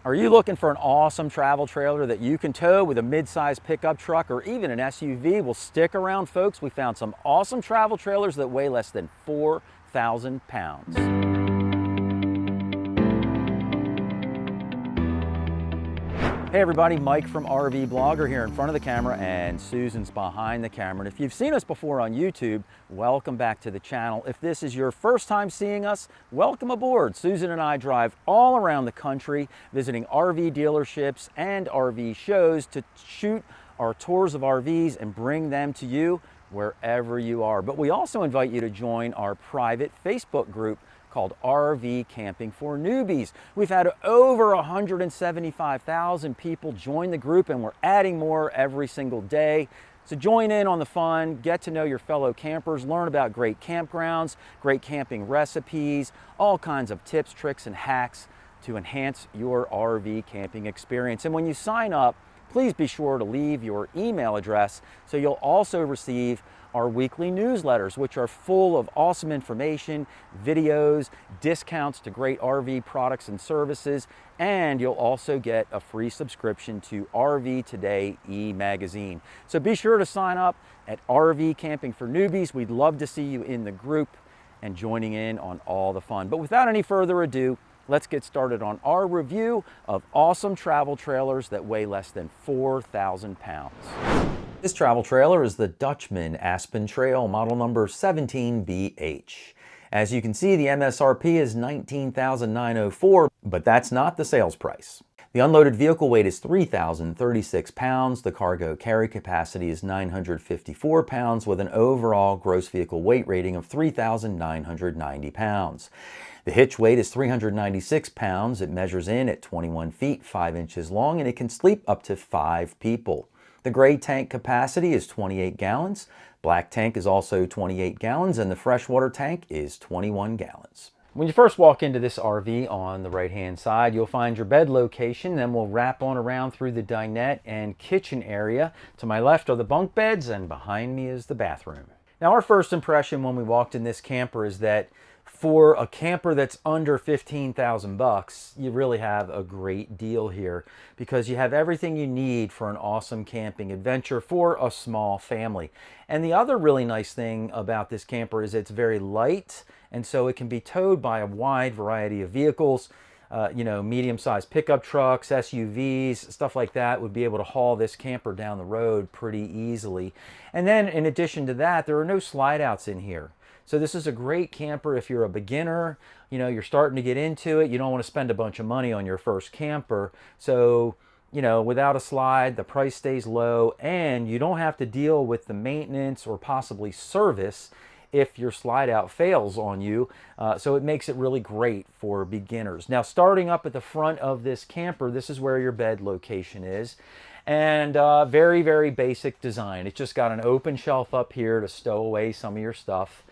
Are you looking for an awesome travel trailer that you can tow with a mid-size pickup truck or even an SUV? Well, stick around, folks. We found some awesome travel trailers that weigh less than 4,000 pounds. Hey everybody, Mike from RVBlogger here in front of the camera, and Susan's behind the camera. And if you've seen us before on YouTube, welcome back to the channel. If this is your first time seeing us, welcome aboard. Susan and I drive all around the country, visiting RV dealerships and RV shows to shoot our tours of RVs and bring them to you wherever you are. But we also invite you to join our private Facebook group called RV Camping for Newbies. We've had over 175,000 people join the group, and we're adding more every single day. So join in on the fun, get to know your fellow campers, learn about great campgrounds, great camping recipes, all kinds of tips, tricks, and hacks to enhance your RV camping experience. And when you sign up, please be sure to leave your email address so you'll also receive our weekly newsletters, which are full of awesome information, videos, discounts to great RV products and services, and you'll also get a free subscription to RV Today e-magazine. So be sure to sign up at RV Camping for Newbies. We'd love to see you in the group and joining in on all the fun. But without any further ado, let's get started on our review of awesome travel trailers that weigh less than 4,000 pounds. This travel trailer is the Dutchmen Aspen Trail, model number 17BH. As you can see, the MSRP is $19,904, but that's not the sales price. The unloaded vehicle weight is 3,036 pounds. The cargo carry capacity is 954 pounds with an overall gross vehicle weight rating of 3,990 pounds. The hitch weight is 396 pounds. It measures in at 21 feet, 5 inches long, and it can sleep up to 5 people. The gray tank capacity is 28 gallons. Black tank is also 28 gallons, and the freshwater tank is 21 gallons. When you first walk into this RV, on the right-hand side, you'll find your bed location. Then we'll wrap on around through the dinette and kitchen area. To my left are the bunk beds, and behind me is the bathroom. Now, our first impression when we walked in this camper is that for a camper that's under 15,000 bucks, you really have a great deal here because you have everything you need for an awesome camping adventure for a small family. And the other really nice thing about this camper is it's very light, and so it can be towed by a wide variety of vehicles. Medium-sized pickup trucks, SUVs, stuff like that would be able to haul this camper down the road pretty easily. And then in addition to that, there are no slide outs in here. So this is a great camper if you're a beginner, you're starting to get into it, you don't want to spend a bunch of money on your first camper. So, without a slide, the price stays low, and you don't have to deal with the maintenance or possibly service if your slide out fails on you. So it makes it really great for beginners. Now, starting up at the front of this camper, this is where your bed location is. And very, very basic design. It's just got an open shelf up here to stow away some of your stuff.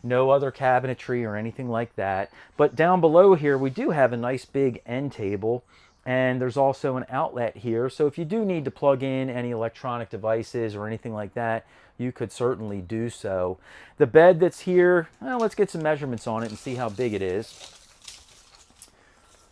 No other cabinetry or anything like that. But down below here, we do have a nice big end table, and there's also an outlet here. So if you do need to plug in any electronic devices or anything like that, you could certainly do so. The bed that's here, well, let's get some measurements on it and see how big it is.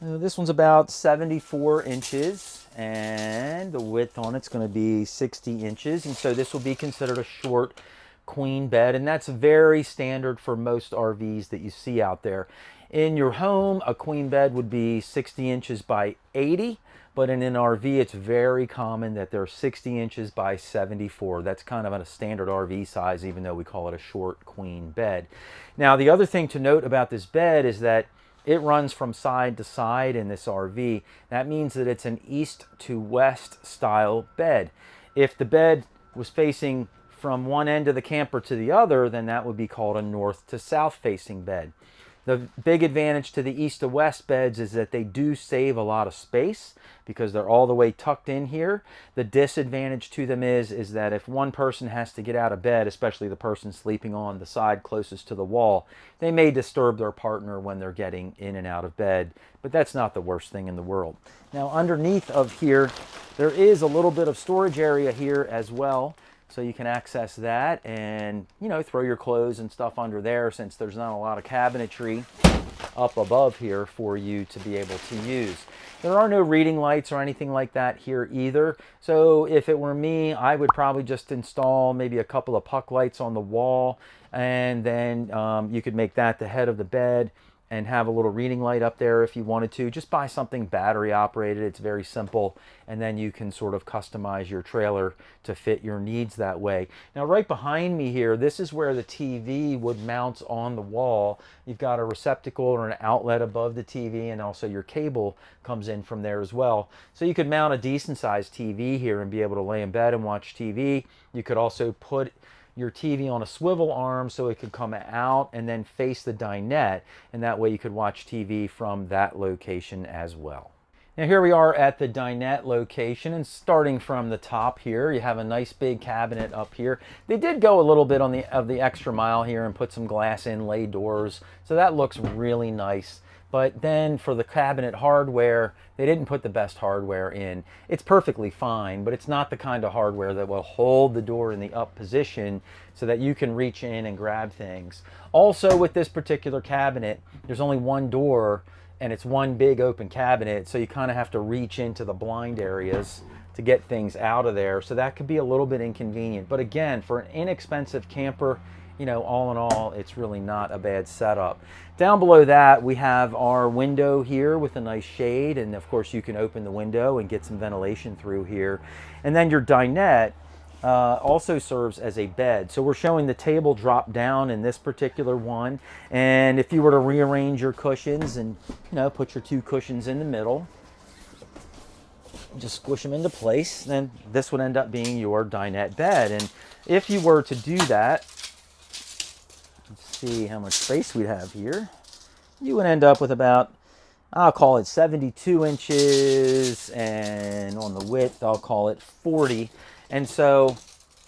This one's about 74 inches, and the width on it's going to be 60 inches. And so this will be considered a short queen bed, and that's very standard for most RVs that you see out there. In your home, a queen bed would be 60 inches by 80, but in an RV, it's very common that they're 60 inches by 74. That's kind of a standard RV size, even though we call it a short queen bed. Now, the other thing to note about this bed is that it runs from side to side in this RV. That means that it's an east to west style bed. If the bed was facing from one end of the camper to the other, then that would be called a north to south facing bed. The big advantage to the east to west beds is that they do save a lot of space because they're all the way tucked in here. The disadvantage to them is that if one person has to get out of bed, especially the person sleeping on the side closest to the wall, they may disturb their partner when they're getting in and out of bed, but that's not the worst thing in the world. Now, underneath of here, there is a little bit of storage area here as well. So you can access that and, throw your clothes and stuff under there since there's not a lot of cabinetry. up above here for you to be able to use. There are no reading lights or anything like that here either. So if it were me, I would probably just install maybe a couple of puck lights on the wall, and then you could make that the head of the bed and have a little reading light up there if you wanted to. Just buy something battery operated. It's very simple, and then you can sort of customize your trailer to fit your needs that way. Now right behind me here, this is where the TV would mount on the wall. You've got a receptacle or an outlet above the TV, and also your cable comes in from there as well. So you could mount a decent sized TV here and be able to lay in bed and watch TV. You could also put your TV on a swivel arm so it could come out and then face the dinette, and that way you could watch TV from that location as well. Now here we are at the dinette location, and starting from the top here, you have a nice big cabinet up here. They did go a little bit on the extra mile here and put some glass inlay doors, so that looks really nice. But then for the cabinet hardware, they didn't put the best hardware in. It's perfectly fine, but it's not the kind of hardware that will hold the door in the up position so that you can reach in and grab things. Also with this particular cabinet, there's only one door and it's one big open cabinet, so you kind of have to reach into the blind areas to get things out of there. So that could be a little bit inconvenient. But again, for an inexpensive camper, you know, all in all, it's really not a bad setup. Down below that, we have our window here with a nice shade, and of course you can open the window and get some ventilation through here. And then your dinette also serves as a bed. So we're showing the table drop down in this particular one, and if you were to rearrange your cushions and, you know, put your two cushions in the middle, just squish them into place, then this would end up being your dinette bed. And if you were to do that, let's see how much space we'd have here. You would end up with about, I'll call it 72 inches, and on the width, I'll call it 40. And so,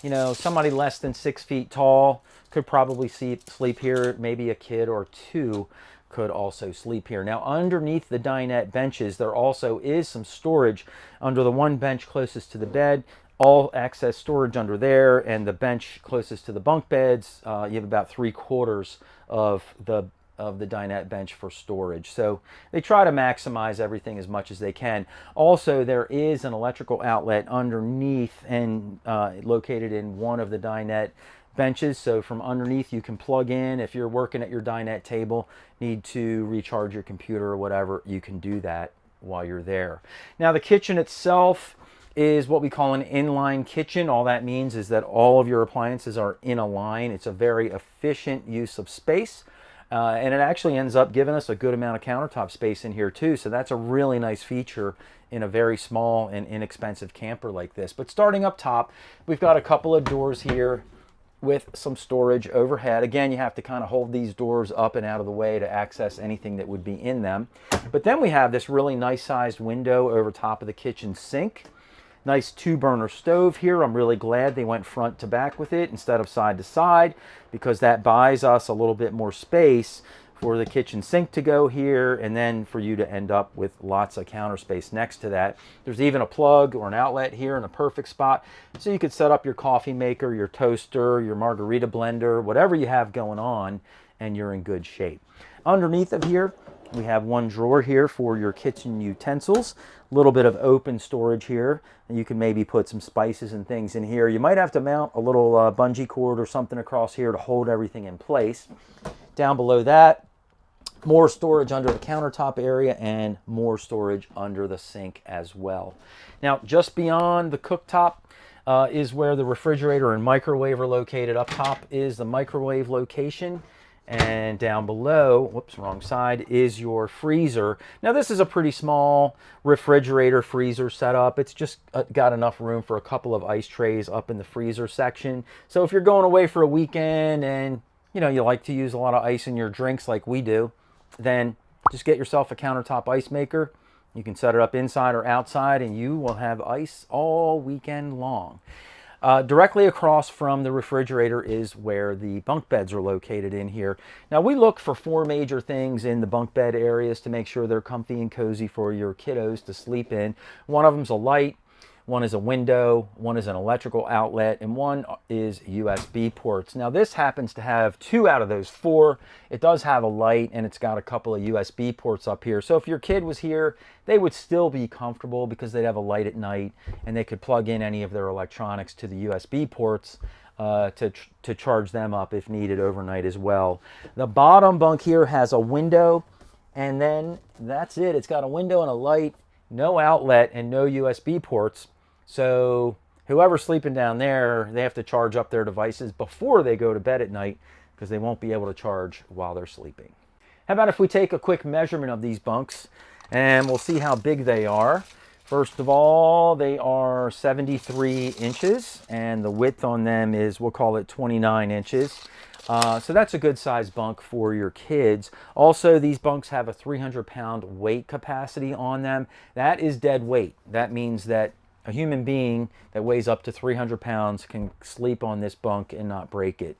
you know, somebody less than 6 feet tall could probably sleep here. Maybe a kid or two could also sleep here. Now, underneath the dinette benches, there also is some storage under the one bench closest to the bed. All access storage under there, and the bench closest to the bunk beds, you have about 3/4 of the dinette bench for storage. So they try to maximize everything as much as they can. Also, there is an electrical outlet underneath and located in one of the dinette benches. So from underneath you can plug in. If you're working at your dinette table, need to recharge your computer or whatever, you can do that while you're there. Now the kitchen itself is what we call an inline kitchen. All that means is that all of your appliances are in a line. It's a very efficient use of space, and it actually ends up giving us a good amount of countertop space in here too. So that's a really nice feature in a very small and inexpensive camper like this. But starting up top, we've got a couple of doors here with some storage overhead. Again, you have to kind of hold these doors up and out of the way to access anything that would be in them. But then we have this really nice sized window over top of the kitchen sink. Nice 2-burner stove here. I'm really glad they went front to back with it instead of side to side, because that buys us a little bit more space for the kitchen sink to go here, and then for you to end up with lots of counter space next to that. There's even a plug or an outlet here in a perfect spot, so you could set up your coffee maker, your toaster, your margarita blender, whatever you have going on, and you're in good shape. Underneath of here, we have one drawer here for your kitchen utensils. A little bit of open storage here. And you can maybe put some spices and things in here. You might have to mount a little bungee cord or something across here to hold everything in place. Down below that, more storage under the countertop area and more storage under the sink as well. Now, just beyond the cooktop is where the refrigerator and microwave are located. Up top is the microwave location. And down below, whoops, wrong side, is your freezer. Now this is a pretty small refrigerator freezer setup. It's just got enough room for a couple of ice trays up in the freezer section. So if you're going away for a weekend and you know you like to use a lot of ice in your drinks like we do, then just get yourself a countertop ice maker. You can set it up inside or outside and you will have ice all weekend long. Directly across from the refrigerator is where the bunk beds are located in here. Now we look for 4 major things in the bunk bed areas to make sure they're comfy and cozy for your kiddos to sleep in. One of them's a light. One is a window, one is an electrical outlet, and one is USB ports. Now this happens to have 2 out of those 4. It does have a light, and it's got a couple of USB ports up here. So if your kid was here, they would still be comfortable because they'd have a light at night, and they could plug in any of their electronics to the USB ports to charge them up if needed overnight as well. The bottom bunk here has a window, and then that's it. It's got a window and a light, no outlet, and no USB ports. So whoever's sleeping down there, they have to charge up their devices before they go to bed at night because they won't be able to charge while they're sleeping. How about if we take a quick measurement of these bunks and we'll see how big they are. First of all, they are 73 inches and the width on them is, we'll call it 29 inches. So that's a good size bunk for your kids. Also, these bunks have a 300-pound weight capacity on them. That is dead weight. That means that a human being that weighs up to 300 pounds can sleep on this bunk and not break it.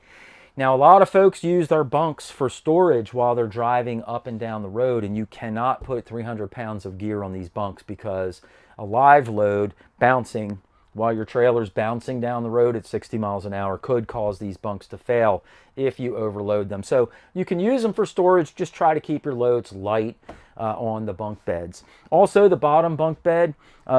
Now, a lot of folks use their bunks for storage while they're driving up and down the road, and you cannot put 300 pounds of gear on these bunks because a live load bouncing while your trailer's bouncing down the road at 60 miles an hour could cause these bunks to fail if you overload them. So you can use them for storage. Just try to keep your loads light on the bunk beds. Also, the bottom bunk bed,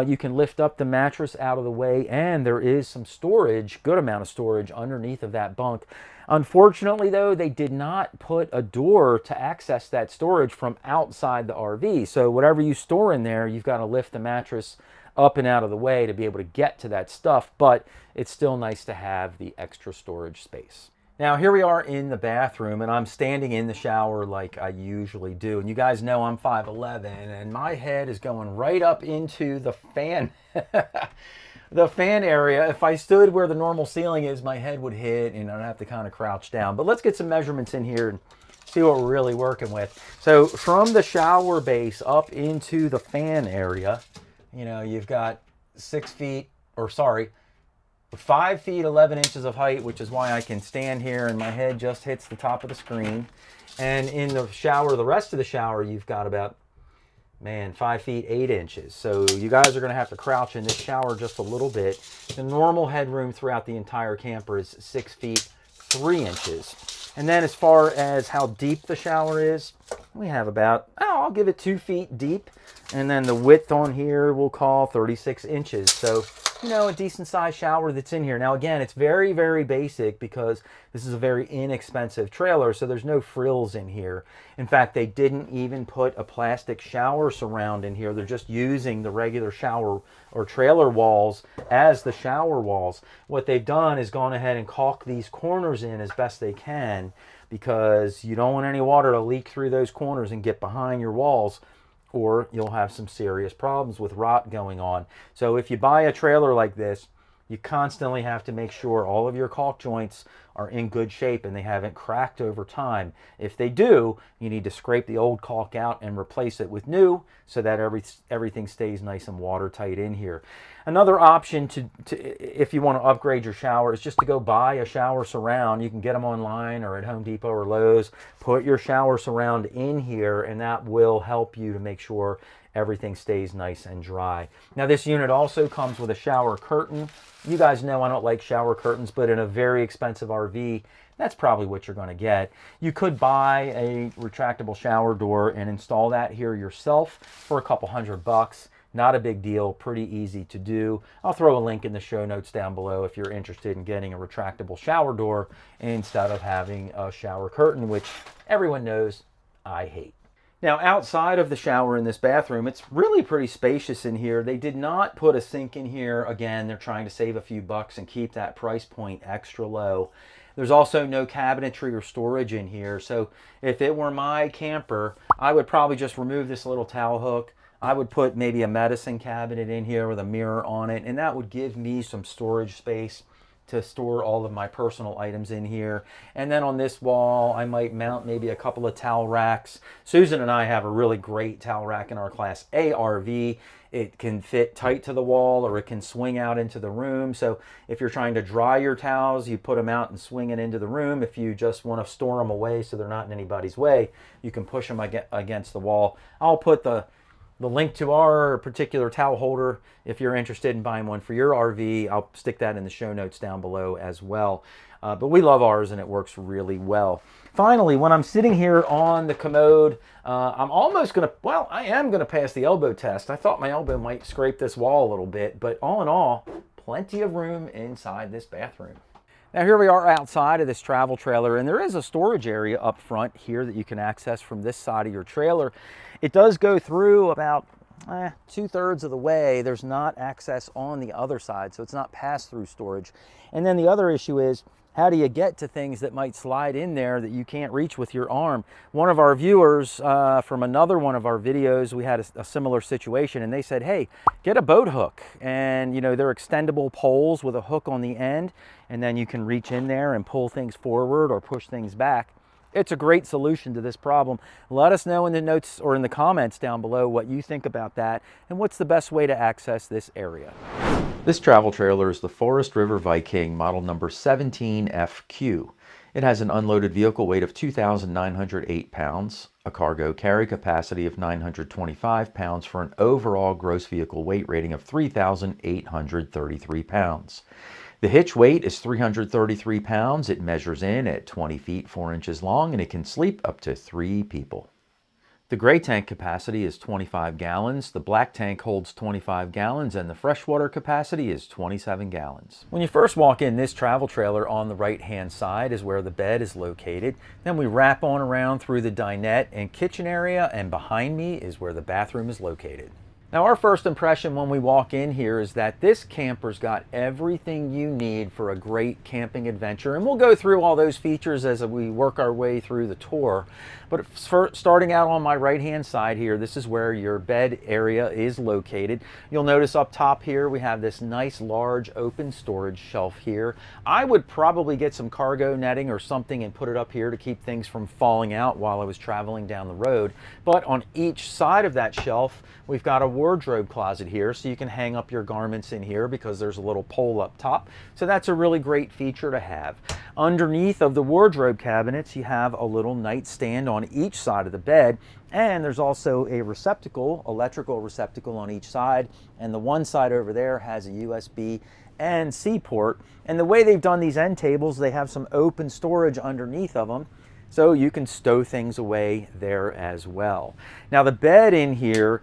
you can lift up the mattress out of the way, and there is some storage, good amount of storage underneath of that bunk. Unfortunately, though, they did not put a door to access that storage from outside the RV. So whatever you store in there, you've got to lift the mattress up and out of the way to be able to get to that stuff, but it's still nice to have the extra storage space. Now here we are in the bathroom, and I'm standing in the shower like I usually do. And you guys know I'm 5'11", and my head is going right up into the fan the fan area. If I stood where the normal ceiling is, my head would hit and I'd have to kind of crouch down. But let's get some measurements in here and see what we're really working with. So from the shower base up into the fan area, you know, you've got 5 feet 11 inches of height, which is why I can stand here and my head just hits the top of the screen. And in the shower, the rest of the shower, you've got about, 5 feet 8 inches. So you guys are going to have to crouch in this shower just a little bit. The normal headroom throughout the entire camper is 6 feet 3 inches. And then as far as how deep the shower is, we have about, I'll give it 2 feet deep. And then the width on here we'll call 36 inches. So, you know, a decent sized shower that's in here. Now again, it's very, very basic because this is a very inexpensive trailer, so there's no frills in here. In fact, they didn't even put a plastic shower surround in here. They're just using the regular shower or trailer walls as the shower walls. What they've done is gone ahead and caulked these corners in as best they can because you don't want any water to leak through those corners and get behind your walls, or you'll have some serious problems with rot going on. So if you buy a trailer like this, you constantly have to make sure all of your caulk joints are in good shape and they haven't cracked over time. If they do, you need to scrape the old caulk out and replace it with new so that everything stays nice and watertight in here. Another option if you want to upgrade your shower is just to go buy a shower surround. You can get them online or at Home Depot or Lowe's. Put your shower surround in here and that will help you to make sure everything stays nice and dry. Now this unit also comes with a shower curtain. You guys know I don't like shower curtains, but in a very expensive RV, that's probably what you're going to get. You could buy a retractable shower door and install that here yourself for a couple $100. Not a big deal, pretty easy to do. I'll throw a link in the show notes down below if you're interested in getting a retractable shower door instead of having a shower curtain, which everyone knows I hate. Now, outside of the shower in this bathroom, it's really pretty spacious in here. They did not put a sink in here. Again, they're trying to save a few bucks and keep that price point extra low. There's also no cabinetry or storage in here. So if it were my camper, I would probably just remove this little towel hook. I would put maybe a medicine cabinet in here with a mirror on it, and that would give me some storage space to store all of my personal items in here. And then on this wall, I might mount maybe a couple of towel racks. Susan and I have a really great towel rack in our Class A RV. It can fit tight to the wall or it can swing out into the room. So if you're trying to dry your towels, you put them out and swing it into the room. If you just want to store them away so they're not in anybody's way, you can push them against the wall. I'll put the The link to our particular towel holder, if you're interested in buying one for your RV, I'll stick that in the show notes down below as well. But we love ours and it works really well. Finally, when I'm sitting here on the commode, I'm almost gonna, well, I am gonna pass the elbow test. I thought my elbow might scrape this wall a little bit, but all in all, plenty of room inside this bathroom. Now here we are outside of this travel trailer, and there is a storage area up front here that you can access from this side of your trailer. It does go through about 2/3 of the way. There's not access on the other side, so it's not pass-through storage. And then the other issue is, how do you get to things that might slide in there that you can't reach with your arm? One of our viewers from another one of our videos, we had a similar situation, and they said, hey, get a boat hook. And you know, they're extendable poles with a hook on the end, and then you can reach in there and pull things forward or push things back. It's a great solution to this problem. Let us know in the notes or in the comments down below what you think about that and what's the best way to access this area. This travel trailer is the Forest River Viking model number 17FQ. It has an unloaded vehicle weight of 2,908 pounds, a cargo carry capacity of 925 pounds for an overall gross vehicle weight rating of 3,833 pounds. The hitch weight is 333 pounds. It measures in at 20 feet 4 inches long, and it can sleep up to 3 people. The gray tank capacity is 25 gallons, the black tank holds 25 gallons, and the freshwater capacity is 27 gallons. When you first walk in this travel trailer, on the right-hand side is where the bed is located. Then we wrap on around through the dinette and kitchen area, and behind me is where the bathroom is located. Now, our first impression when we walk in here is that this camper's got everything you need for a great camping adventure, and we'll go through all those features as we work our way through the tour. But starting out on my right-hand side here, this is where your bed area is located. You'll notice up top here we have this nice large open storage shelf here. I would probably get some cargo netting or something and put it up here to keep things from falling out while I was traveling down the road. But on each side of that shelf, we've got a wardrobe closet here, so you can hang up your garments in here because there's a little pole up top. So that's a really great feature to have. Underneath of the wardrobe cabinets, you have a little nightstand on each side of the bed, and there's also a receptacle, electrical receptacle on each side, and the one side over there has a USB and C port. And the way they've done these end tables, they have some open storage underneath of them, so you can stow things away there as well. Now, the bed in here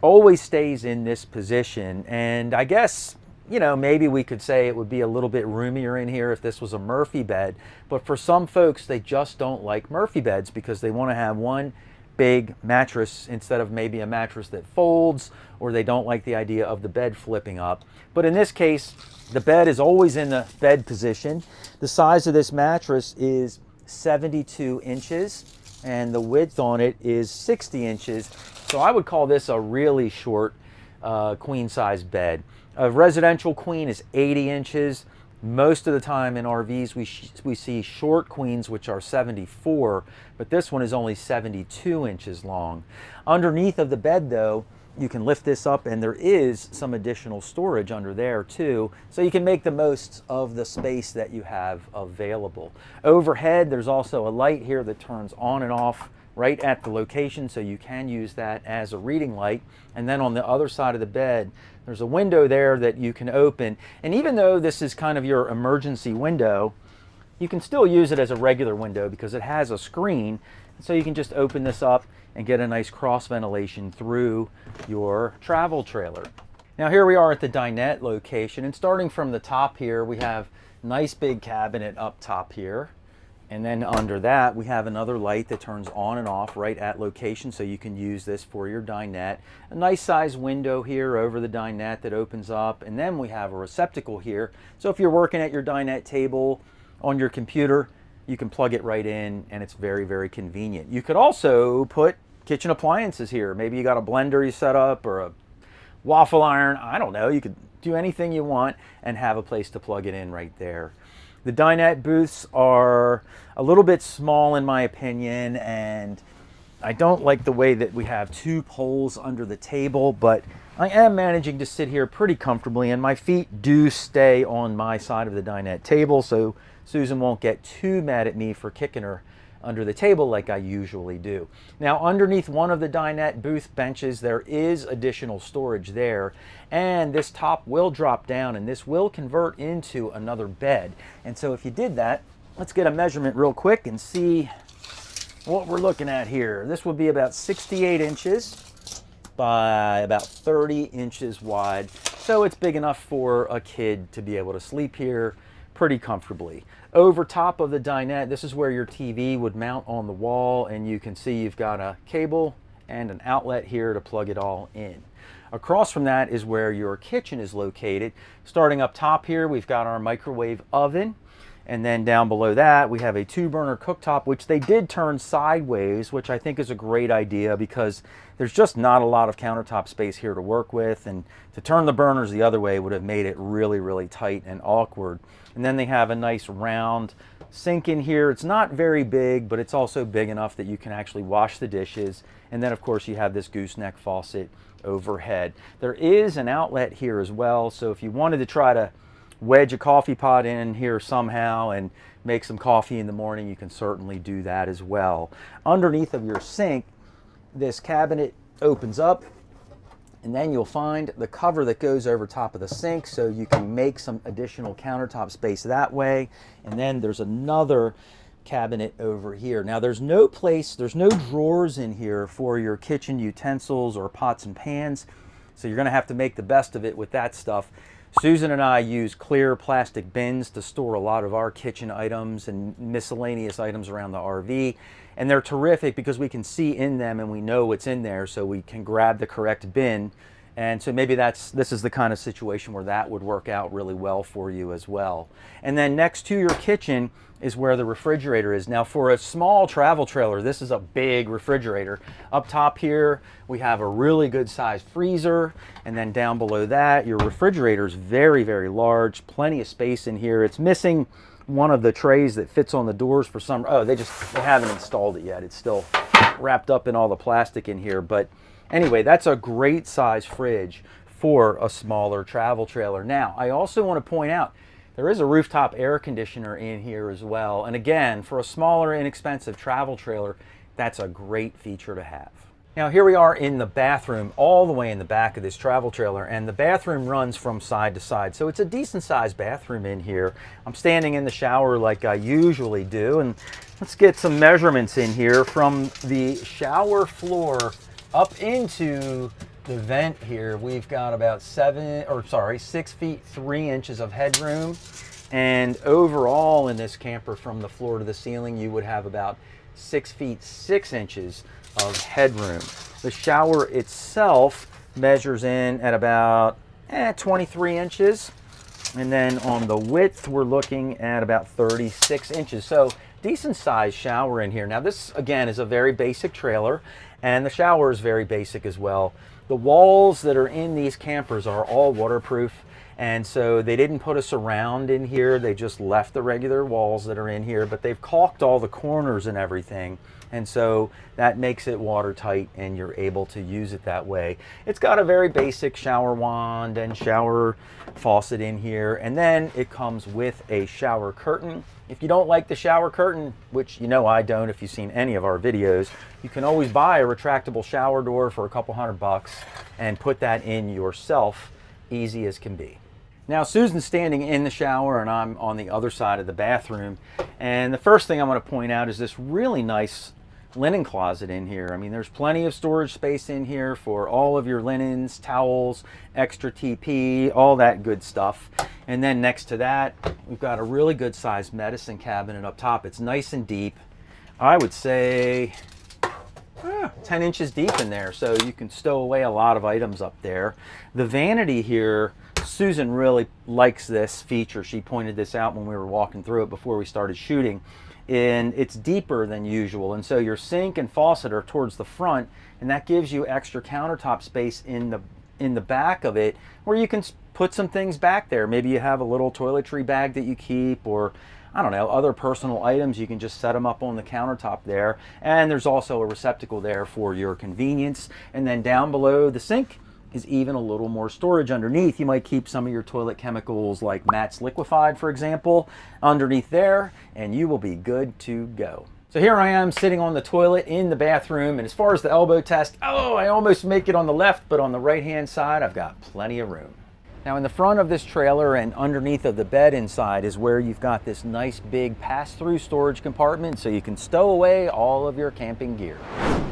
always stays in this position, and I guess, you know, maybe we could say it would be a little bit roomier in here if this was a Murphy bed, but for some folks, they just don't like Murphy beds because they want to have one big mattress instead of maybe a mattress that folds, or they don't like the idea of the bed flipping up. But in this case, the bed is always in the bed position. The size of this mattress is 72 inches, and the width on it is 60 inches. So I would call this a really short queen size bed. A residential queen is 80 inches. Most of the time in RVs we see short queens, which are 74, but this one is only 72 inches long. Underneath of the bed though, you can lift this up and there is some additional storage under there too, so you can make the most of the space that you have available. Overhead, there's also a light here that turns on and off right at the location, so you can use that as a reading light. And then on the other side of the bed, there's a window there that you can open. And even though this is kind of your emergency window, you can still use it as a regular window because it has a screen. So you can just open this up and get a nice cross ventilation through your travel trailer. Now here we are at the dinette location, and starting from the top here, we have a nice big cabinet up top here. And then under that, we have another light that turns on and off right at location, so you can use this for your dinette. A nice size window here over the dinette that opens up, and then we have a receptacle here. So if you're working at your dinette table on your computer, you can plug it right in, and it's very, very convenient. You could also put kitchen appliances here. Maybe you got a blender you set up or a waffle iron. I don't know. You could do anything you want and have a place to plug it in right there. The dinette booths are a little bit small in my opinion, and I don't like the way that we have two poles under the table, but I am managing to sit here pretty comfortably, and my feet do stay on my side of the dinette table, so Susan won't get too mad at me for kicking her under the table like I usually do. Now, underneath one of the dinette booth benches, there is additional storage there, and this top will drop down and this will convert into another bed. And so if you did that, let's get a measurement real quick and see what we're looking at here. This would be about 68 inches by about 30 inches wide. So it's big enough for a kid to be able to sleep here pretty comfortably. Over top of the dinette, this is where your TV would mount on the wall, and you can see you've got a cable and an outlet here to plug it all in. Across from that is where your kitchen is located. Starting up top here, we've got our microwave oven. And then down below that, we have a 2-burner cooktop, which they did turn sideways, which I think is a great idea because there's just not a lot of countertop space here to work with. And to turn the burners the other way would have made it really, really tight and awkward. And then they have a nice round sink in here. It's not very big, but it's also big enough that you can actually wash the dishes. And then, of course, you have this gooseneck faucet overhead. There is an outlet here as well. So if you wanted to try to wedge a coffee pot in here somehow and make some coffee in the morning, you can certainly do that as well. Underneath of your sink, this cabinet opens up, and then you'll find the cover that goes over top of the sink, so you can make some additional countertop space that way. And then there's another cabinet over here. Now there's no drawers in here for your kitchen utensils or pots and pans, so you're going to have to make the best of it with that stuff. Susan and I use clear plastic bins to store a lot of our kitchen items and miscellaneous items around the RV. And they're terrific because we can see in them and we know what's in there, so we can grab the correct bin. And so maybe this is the kind of situation where that would work out really well for you as well. And then next to your kitchen is where the refrigerator is. Now for a small travel trailer, this is a big refrigerator. Up top here, we have a really good sized freezer. And then down below that, your refrigerator is very, very large, plenty of space in here. It's missing one of the trays that fits on the doors for some, they haven't installed it yet. It's still wrapped up in all the plastic in here. But anyway, that's a great size fridge for a smaller travel trailer. Now, I also want to point out, there is a rooftop air conditioner in here as well. And again, for a smaller, inexpensive travel trailer, that's a great feature to have. Now here we are in the bathroom, all the way in the back of this travel trailer, and the bathroom runs from side to side. So it's a decent sized bathroom in here. I'm standing in the shower like I usually do, and let's get some measurements in here from the shower floor up into the vent here. We've got about 6 feet 3 inches of headroom, and overall in this camper from the floor to the ceiling you would have about 6 feet 6 inches of headroom. The shower itself measures in at about 23 inches, and then on the width we're looking at about 36 inches. So decent sized shower in here. Now this again is a very basic trailer, and the shower is very basic as well. The walls that are in these campers are all waterproof, and so they didn't put a surround in here. They just left the regular walls that are in here, but they've caulked all the corners and everything, and so that makes it watertight and you're able to use it that way. It's got a very basic shower wand and shower faucet in here, and then it comes with a shower curtain. If you don't like the shower curtain, which you know I don't if you've seen any of our videos, you can always buy a retractable shower door for a couple $100 and put that in yourself, easy as can be. Now Susan's standing in the shower and I'm on the other side of the bathroom, and the first thing I want to point out is this really nice linen closet in here. I mean, there's plenty of storage space in here for all of your linens, towels, extra TP, all that good stuff. And then next to that, we've got a really good sized medicine cabinet up top. It's nice and deep. I would say 10 inches deep in there, so you can stow away a lot of items up there. The vanity here, Susan really likes this feature. She pointed this out when we were walking through it before we started shooting. And it's deeper than usual, and so your sink and faucet are towards the front, and that gives you extra countertop space in the back of it where you can put some things back there. Maybe you have a little toiletry bag that you keep, or I don't know, other personal items. You can just set them up on the countertop there, and there's also a receptacle there for your convenience. And then down below the sink is even a little more storage underneath. You might keep some of your toilet chemicals like Matt's Liquefied, for example, underneath there, and you will be good to go. So here I am sitting on the toilet in the bathroom, and as far as the elbow test, oh, I almost make it on the left, but on the right-hand side, I've got plenty of room. Now in the front of this trailer and underneath of the bed inside is where you've got this nice big pass-through storage compartment so you can stow away all of your camping gear.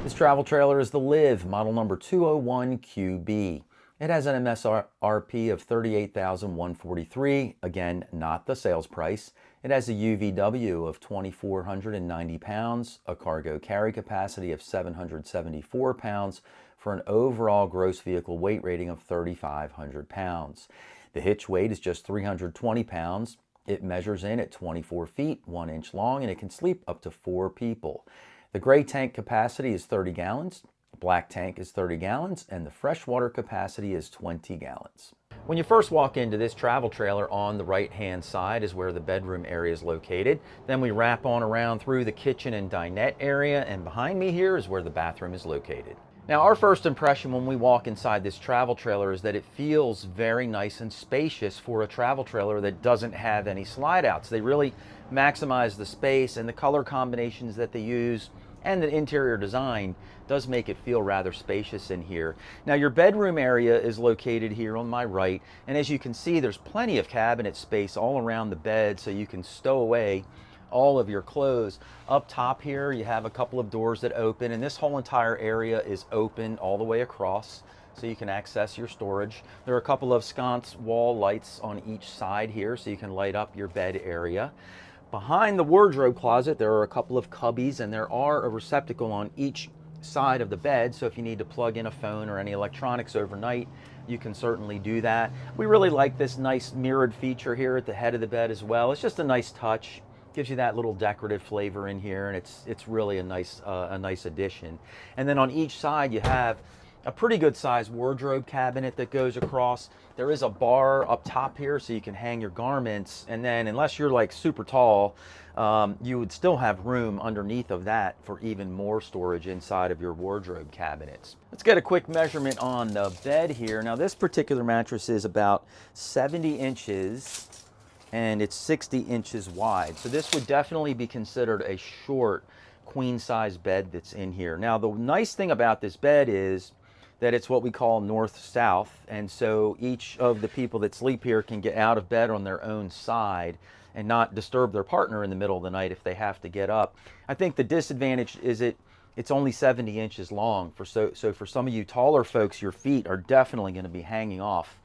This travel trailer is the Liv, model number 201QB. It has an MSRP of $38,143, again, not the sales price. It has a UVW of 2,490 pounds, a cargo carry capacity of 774 pounds, for an overall gross vehicle weight rating of 3,500 pounds. The hitch weight is just 320 pounds. It measures in at 24 feet, 1 inch long, and it can sleep up to 4 people. The gray tank capacity is 30 gallons. Black tank is 30 gallons, and the freshwater capacity is 20 gallons. When you first walk into this travel trailer, on the right-hand side is where the bedroom area is located. Then we wrap on around through the kitchen and dinette area, and behind me here is where the bathroom is located. Now, our first impression when we walk inside this travel trailer is that it feels very nice and spacious for a travel trailer that doesn't have any slide outs. They really maximize the space, and the color combinations that they use and the interior design does make it feel rather spacious in here. Now, your bedroom area is located here on my right, and as you can see, there's plenty of cabinet space all around the bed so you can stow away all of your clothes. Up top here, you have a couple of doors that open, and this whole entire area is open all the way across so you can access your storage. There are a couple of sconce wall lights on each side here so you can light up your bed area. Behind the wardrobe closet, there are a couple of cubbies, and there are a receptacle on each side of the bed, so if you need to plug in a phone or any electronics overnight, you can certainly do that. We really like this nice mirrored feature here at the head of the bed as well. It's just a nice touch. Gives you that little decorative flavor in here, and it's really a nice addition. And then on each side you have a pretty good sized wardrobe cabinet that goes across. There is a bar up top here so you can hang your garments, and then unless you're like super tall, you would still have room underneath of that for even more storage inside of your wardrobe cabinets. Let's get a quick measurement on the bed here. Now, this particular mattress is about 70 inches and it's 60 inches wide. So this would definitely be considered a short queen size bed that's in here. Now, the nice thing about this bed is that it's what we call north-south, and so each of the people that sleep here can get out of bed on their own side and not disturb their partner in the middle of the night if they have to get up. I think the disadvantage is it's only 70 inches long. So for some of you taller folks, your feet are definitely going to be hanging off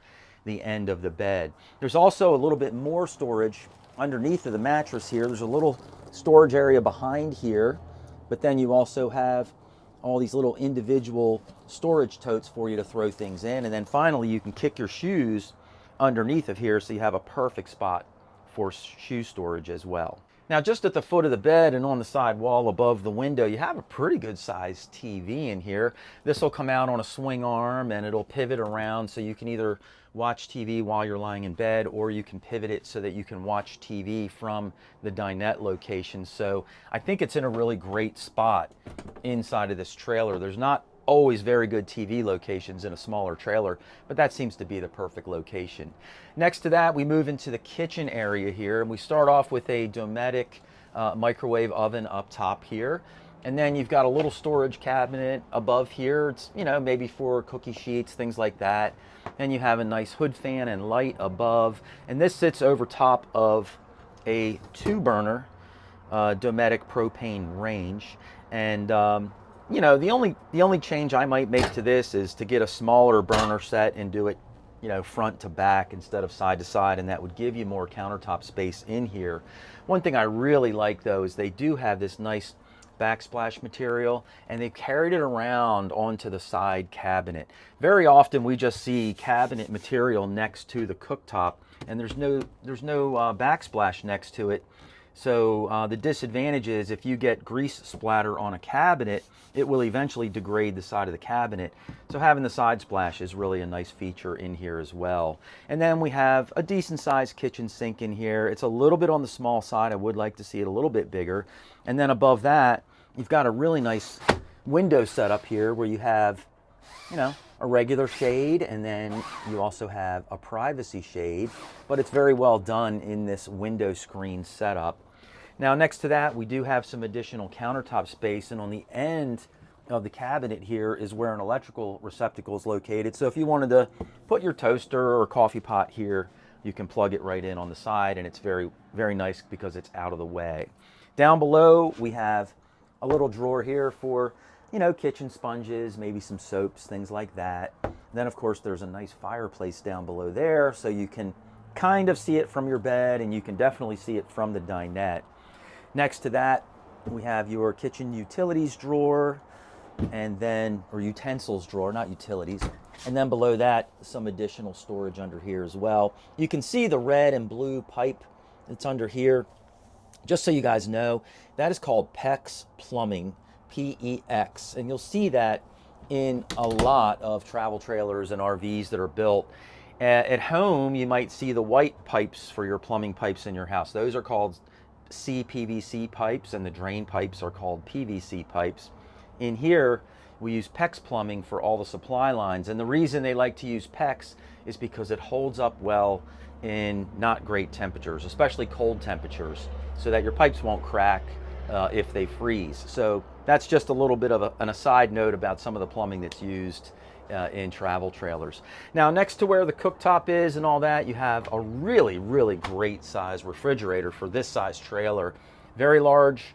the end of the bed. There's also a little bit more storage underneath of the mattress here. There's a little storage area behind here, but then you also have all these little individual storage totes for you to throw things in. And then finally, you can kick your shoes underneath of here so you have a perfect spot for shoe storage as well. Now, just at the foot of the bed and on the side wall above the window, you have a pretty good sized TV in here. This will come out on a swing arm and it'll pivot around so you can either watch TV while you're lying in bed, or you can pivot it so that you can watch TV from the dinette location. So I think it's in a really great spot inside of this trailer. There's not always very good TV locations in a smaller trailer, but that seems to be the perfect location. Next to that, we move into the kitchen area here, and we start off with a Dometic microwave oven up top here. And then you've got a little storage cabinet above here. It's, you know, maybe for cookie sheets, things like that. And you have a nice hood fan and light above. And this sits over top of a 2-burner Dometic propane range. And you know, the only change I might make to this is to get a smaller burner set and do it, you know, front to back instead of side to side, and that would give you more countertop space in here. One thing I really like though is they do have this nice backsplash material, and they've carried it around onto the side cabinet. Very often we just see cabinet material next to the cooktop, and there's no backsplash next to it. So the disadvantage is if you get grease splatter on a cabinet, it will eventually degrade the side of the cabinet. So having the side splash is really a nice feature in here as well. And then we have a decent sized kitchen sink in here. It's a little bit on the small side. I would like to see it a little bit bigger. And then above that, you've got a really nice window setup here where you have, you know, a regular shade, and then you also have a privacy shade, but it's very well done in this window screen setup. Now next to that, we do have some additional countertop space, and on the end of the cabinet here is where an electrical receptacle is located. So if you wanted to put your toaster or coffee pot here, you can plug it right in on the side, and it's very, very nice because it's out of the way. Down below, we have a little drawer here for, you know, kitchen sponges, maybe some soaps, things like that. And then of course there's a nice fireplace down below there, so you can kind of see it from your bed, and you can definitely see it from the dinette. Next to that, we have your kitchen utilities drawer, and then, or utensils drawer, not utilities. And then below that, some additional storage under here as well. You can see the red and blue pipe that's under here. Just so you guys know, that is called PEX plumbing, P-E-X. And you'll see that in a lot of travel trailers and RVs that are built. At home, you might see the white pipes for your plumbing pipes in your house. Those are called CPVC pipes, and the drain pipes are called PVC pipes. In here, we use PEX plumbing for all the supply lines, and the reason they like to use PEX is because it holds up well in not great temperatures, especially cold temperatures, so that your pipes won't crack if they freeze. So that's just a little bit of an aside note about some of the plumbing that's used in travel trailers. Now, next to where the cooktop is and all that, you have a really, really great size refrigerator for this size trailer. Very large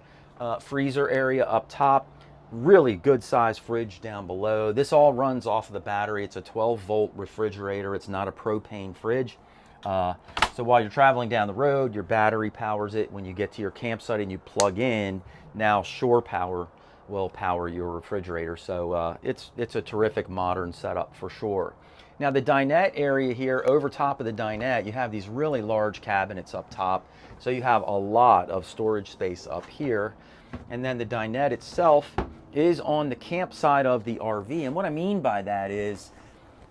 freezer area up top. Really good size fridge down below. This all runs off of the battery. It's a 12-volt refrigerator. It's not a propane fridge. So while you're traveling down the road, your battery powers it. When you get to your campsite and you plug in, now shore power will power your refrigerator. So it's a terrific modern setup for sure. Now the dinette area here, over top of the dinette, you have these really large cabinets up top. So you have a lot of storage space up here. And then the dinette itself is on the campsite of the RV. And what I mean by that is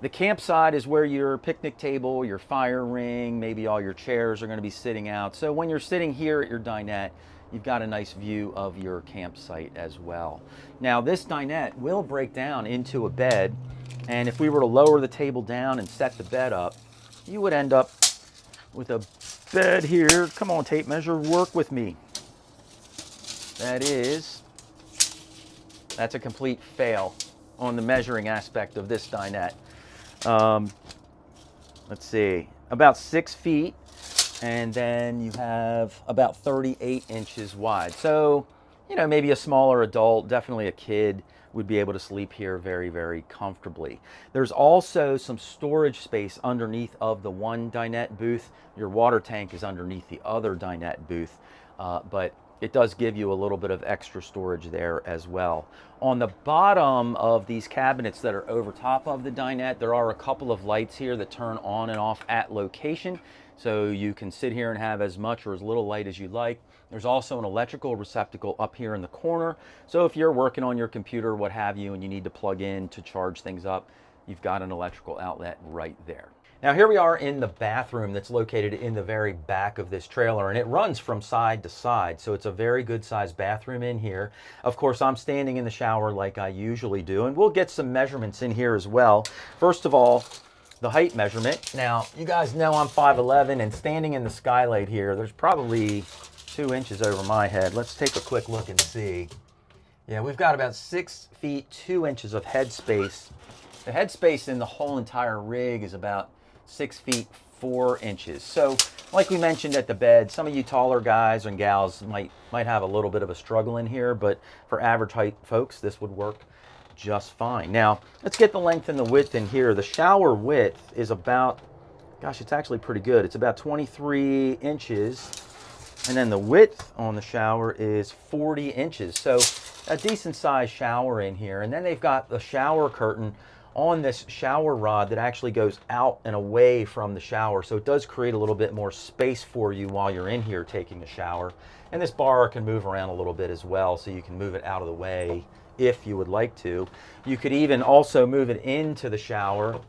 the campsite is where your picnic table, your fire ring, maybe all your chairs are going to be sitting out. So when you're sitting here at your dinette, you've got a nice view of your campsite as well. Now this dinette will break down into a bed, and if we were to lower the table down and set the bed up, you would end up with a bed here. Come on, tape measure, work with me. That's a complete fail on the measuring aspect of this dinette. Let's see, about 6 feet, and then you have about 38 inches wide. So, you know, maybe a smaller adult, definitely a kid, would be able to sleep here very, very comfortably. There's also some storage space underneath of the one dinette booth. Your water tank is underneath the other dinette booth, but it does give you a little bit of extra storage there as well. On the bottom of these cabinets that are over top of the dinette, there are a couple of lights here that turn on and off at location. So you can sit here and have as much or as little light as you like. There's also an electrical receptacle up here in the corner. So if you're working on your computer, what have you, and you need to plug in to charge things up, you've got an electrical outlet right there. Now here we are in the bathroom that's located in the very back of this trailer, and it runs from side to side, so it's a very good sized bathroom in here. Of course, I'm standing in the shower like I usually do, and we'll get some measurements in here as well. First of all, the height measurement. Now, you guys know I'm 5'11", and standing in the skylight here, there's probably 2 inches over my head. Let's take a quick look and see. Yeah, we've got about 6 feet 2 inches of head space. The head space in the whole entire rig is about 6 feet 4 inches. So like we mentioned at the bed, some of you taller guys and gals might have a little bit of a struggle in here, but for average height folks, this would work just fine. Now let's get the length and the width in here. The shower width is about, gosh, it's actually pretty good. It's about 23 inches. And then the width on the shower is 40 inches. So a decent sized shower in here. And then they've got the shower curtain on this shower rod that actually goes out and away from the shower. So it does create a little bit more space for you while you're in here taking a shower. And this bar can move around a little bit as well, so you can move it out of the way if you would like to. You could even also move it into the shower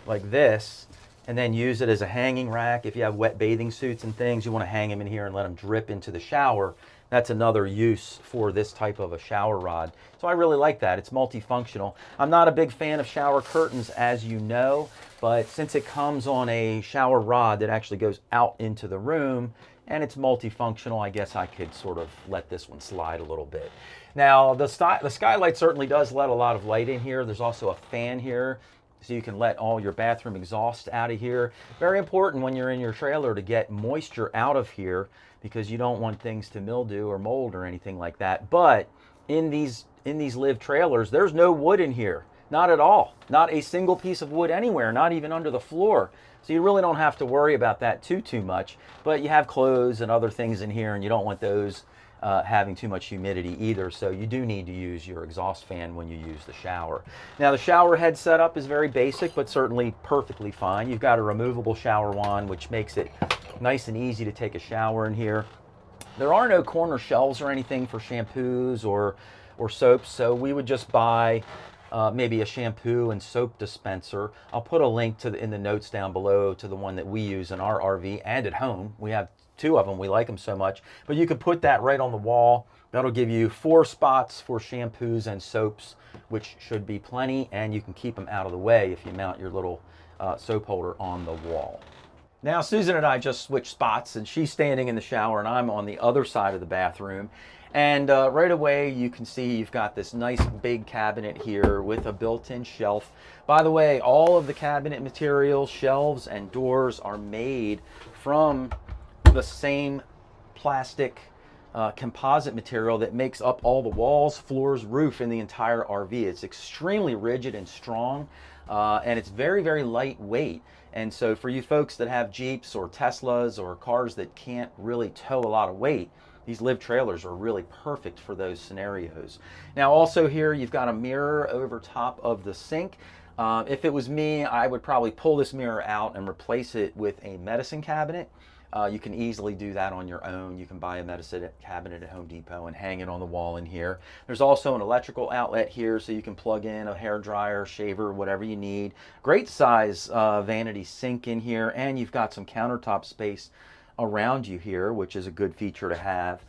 like this, and then use it as a hanging rack. If you have wet bathing suits and things, you want to hang them in here and let them drip into the shower. That's another use for this type of a shower rod. So I really like that. It's multifunctional. I'm not a big fan of shower curtains, as you know, but since it comes on a shower rod that actually goes out into the room, and it's multifunctional. I guess I could sort of let this one slide a little bit. Now, the skylight certainly does let a lot of light in here. There's also a fan here, so you can let all your bathroom exhaust out of here. Very important when you're in your trailer to get moisture out of here, because you don't want things to mildew or mold or anything like that. But in these live trailers, there's no wood in here. Not at all. Not a single piece of wood anywhere, not even under the floor. So you really don't have to worry about that too much. But you have clothes and other things in here, and you don't want those having too much humidity either. So you do need to use your exhaust fan when you use the shower. Now, the shower head setup is very basic, but certainly perfectly fine. You've got a removable shower wand, which makes it nice and easy to take a shower in here. There are no corner shelves or anything for shampoos or soaps, so we would just buy maybe a shampoo and soap dispenser. I'll put a link in the notes down below to the one that we use in our RV and at home. We have 2 of them. We like them so much. But you could put that right on the wall. That'll give you 4 spots for shampoos and soaps, which should be plenty, and you can keep them out of the way if you mount your little soap holder on the wall. Now, Susan and I just switched spots, and she's standing in the shower and I'm on the other side of the bathroom. And right away you can see you've got this nice big cabinet here with a built-in shelf. By the way, all of the cabinet materials, shelves and doors are made from the same plastic composite material that makes up all the walls, floors, roof in the entire RV. It's extremely rigid and strong, and it's very, very lightweight. And so for you folks that have Jeeps or Teslas or cars that can't really tow a lot of weight, these live trailers are really perfect for those scenarios. Now, also here you've got a mirror over top of the sink. If it was me, I would probably pull this mirror out and replace it with a medicine cabinet. You can easily do that on your own. You can buy a medicine cabinet at Home Depot and hang it on the wall in here. There's also an electrical outlet here, so you can plug in a hair dryer, shaver, whatever you need. Great size vanity sink in here, and you've got some countertop space around you here, which is a good feature to have.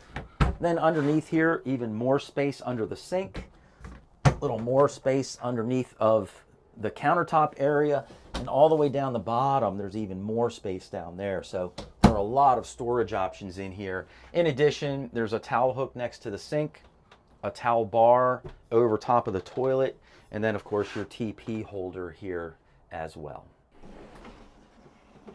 Then underneath here, even more space under the sink, a little more space underneath of the countertop area, and all the way down the bottom there's even more space down there. So there are a lot of storage options in here. In addition, there's a towel hook next to the sink, a towel bar over top of the toilet, and then of course your TP holder here as well.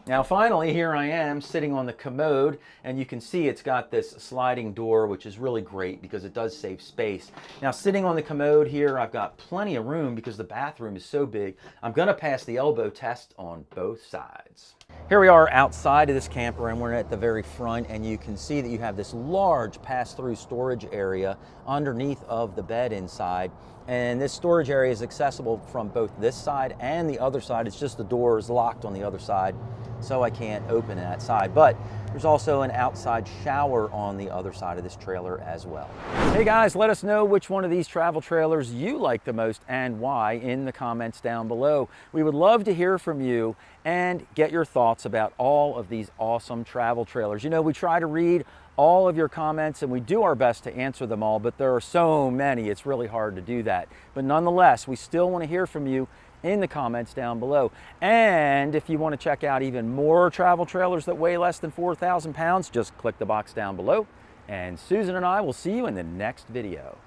Now finally, here I am sitting on the commode, and you can see it's got this sliding door, which is really great because it does save space. Now sitting on the commode here, I've got plenty of room because the bathroom is so big. I'm gonna pass the elbow test on both sides. Here we are outside of this camper, and we're at the very front, and you can see that you have this large pass-through storage area underneath of the bed inside. And this storage area is accessible from both this side and the other side. It's just the door is locked on the other side, so I can't open that side. But there's also an outside shower on the other side of this trailer as well. Hey guys, let us know which one of these travel trailers you like the most and why in the comments down below. We would love to hear from you and get your thoughts about all of these awesome travel trailers. You know, we try to read all of your comments and we do our best to answer them all, but there are so many, it's really hard to do that. But nonetheless, we still want to hear from you in the comments down below. And if you want to check out even more travel trailers that weigh less than 4,000 pounds, just click the box down below. And Susan and I will see you in the next video.